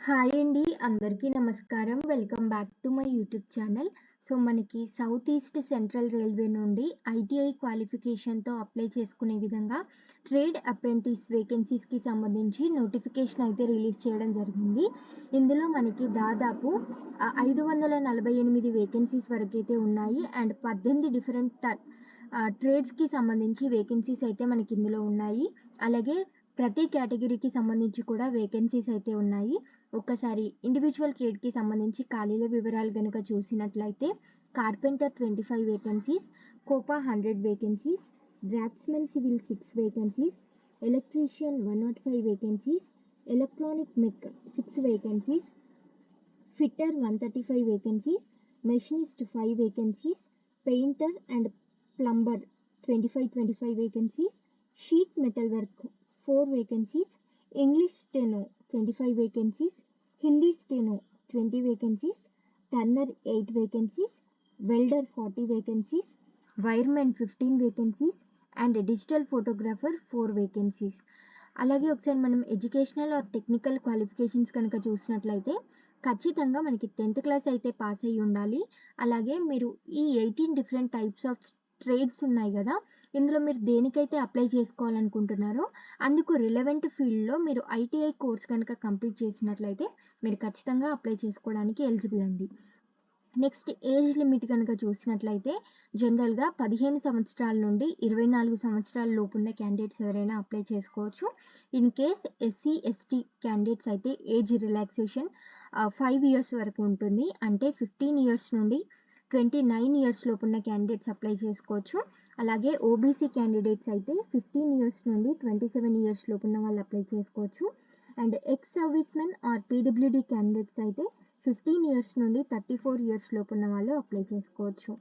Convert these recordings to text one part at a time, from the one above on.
Hi అండి, అందరికీ నమస్కారం. Welcome back to my YouTube channel. So మనకి సౌత్ ఈస్ట్ సెంట్రల్ రైల్వే నుండి ఐటీఐ క్వాలిఫికేషన్తో అప్లై చేసుకునే విధంగా ట్రేడ్ అప్రెంటిస్ వేకెన్సీస్కి సంబంధించి నోటిఫికేషన్ అయితే రిలీజ్ చేయడం జరిగింది. ఇందులో మనకి దాదాపు 548 వేకెన్సీస్ వరకు అయితే ఉన్నాయి అండ్ 18 డిఫరెంట్ ట్రేడ్స్కి సంబంధించి వేకెన్సీస్ అయితే మనకి ఇందులో ఉన్నాయి. అలాగే ప్రతి కేటగిరీకి సంబంధించి కూడా వేకెన్సీస్ అయితే ఉన్నాయి. ఒక్కసారి ఇండివిజువల్ ట్రేడ్కి సంబంధించి ఖాళీల వివరాలు కనుక చూసినట్లయితే carpenter 25 vacancies, Copa 100 vacancies, draughtsmen civil 6 vacancies, electrician 105 vacancies, electronic mech 6 vacancies, fitter 135 vacancies, machinist 5 vacancies, painter and plumber 25 vacancies, sheet metal work 4 vacancies, English steno 25 vacancies, Hindi steno 20 vacancies, turner 8 vacancies, welder 40 vacancies, wireman 15 vacancies and digital photographer 4 vacancies. అలాగే ఒకసారి మనం educational are technical qualifications కనుక చూసినట్లయితే ఖచ్చితంగా మనకి 10th class అయితే pass అయ్యి ఉండాలి. అలాగే మీరు ఈ 18 డిఫరెంట్ టైప్స్ ఆఫ్ ట్రేడ్స్ ఉన్నాయి కదా, ఇందులో మీరు దేనికైతే అప్లై చేసుకోవాలనుకుంటున్నారో అందుకు రిలవెంట్ ఫీల్డ్లో మీరు ఐటీఐ కోర్స్ కనుక కంప్లీట్ చేసినట్లయితే మీరు ఖచ్చితంగా అప్లై చేసుకోవడానికి ఎలిజిబుల్ అండి. నెక్స్ట్ ఏజ్ లిమిట్ కనుక చూసినట్లయితే జనరల్గా 15 సంవత్సరాల నుండి 24 సంవత్సరాల లోపు ఉన్న క్యాండిడేట్స్ ఎవరైనా అప్లై చేసుకోవచ్చు. In case SC ST candidates అయితే ఏజ్ రిలాక్సేషన్ 5 years వరకు ఉంటుంది. అంటే 15 years నుండి 29 years లోపు ఉన్న క్యాండిడేట్స్ అప్లై చేసుకోవచ్చు. అలాగే ఓబీసీ క్యాండిడేట్స్ అయితే 15 years నుండి 27 years లోపు ఉన్న వాళ్ళు అప్లై చేసుకోవచ్చు. And ex service men or PWD candidates అయితే 15 years నుండి 34 years లోపు ఉన్న వాళ్ళు అప్లై చేసుకోవచ్చు.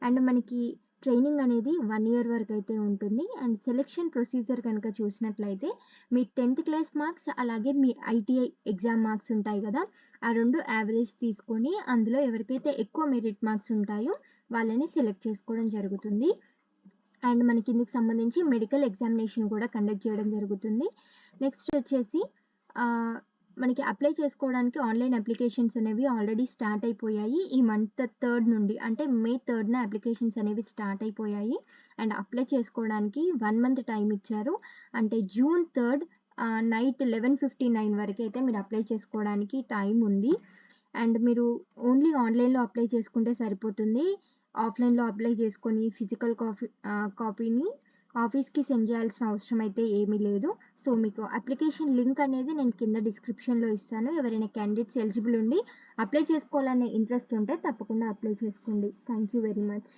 అండ్ మనకి ట్రైనింగ్ అనేది 1 year వరకు అయితే ఉంటుంది. అండ్ సెలెక్షన్ ప్రొసీజర్ కనుక చూసినట్లయితే మీ 10th క్లాస్ మార్క్స్ అలాగే మీ ఐటీఐ ఎగ్జామ్ మార్క్స్ ఉంటాయి కదా, ఆ రెండు యావరేజ్ తీసుకొని అందులో ఎవరికైతే ఎక్కువ మెరిట్ మార్క్స్ ఉంటాయో వాళ్ళని సెలెక్ట్ చేసుకోవడం జరుగుతుంది. అండ్ మనకి ఇందుకు సంబంధించి మెడికల్ ఎగ్జామినేషన్ కూడా కండక్ట్ చేయడం జరుగుతుంది. నెక్స్ట్ వచ్చేసి మనకి అప్లై చేసుకోవడానికి ఆన్లైన్ అప్లికేషన్స్ అనేవి ఆల్రెడీ స్టార్ట్ అయిపోయాయి. ఈ మంత్ 3rd నుండి అంటే May 3rd అప్లికేషన్స్ అనేవి స్టార్ట్ అయిపోయాయి. అండ్ అప్లై చేసుకోవడానికి 1 month టైం ఇచ్చారు. అంటే June 3rd నైట్ 11:59 వరకు అయితే మీరు అప్లై చేసుకోవడానికి టైం ఉంది. అండ్ మీరు ఓన్లీ ఆన్లైన్లో అప్లై చేసుకుంటే సరిపోతుంది. ఆఫ్లైన్లో అప్లై చేసుకొని ఫిజికల్ కాపీని ఆఫీస్కి సెండ్ చేయాల్సిన అవసరం అయితే ఏమీ లేదు. సో మీకు అప్లికేషన్ లింక్ అనేది నేను కింద డిస్క్రిప్షన్లో ఇస్తాను. ఎవరైనా క్యాండిడేట్స్ ఎలిజిబుల్ ఉండి అప్లై చేసుకోవాలనే ఇంట్రెస్ట్ ఉంటే తప్పకుండా అప్లై చేసుకోండి. Thank you very much.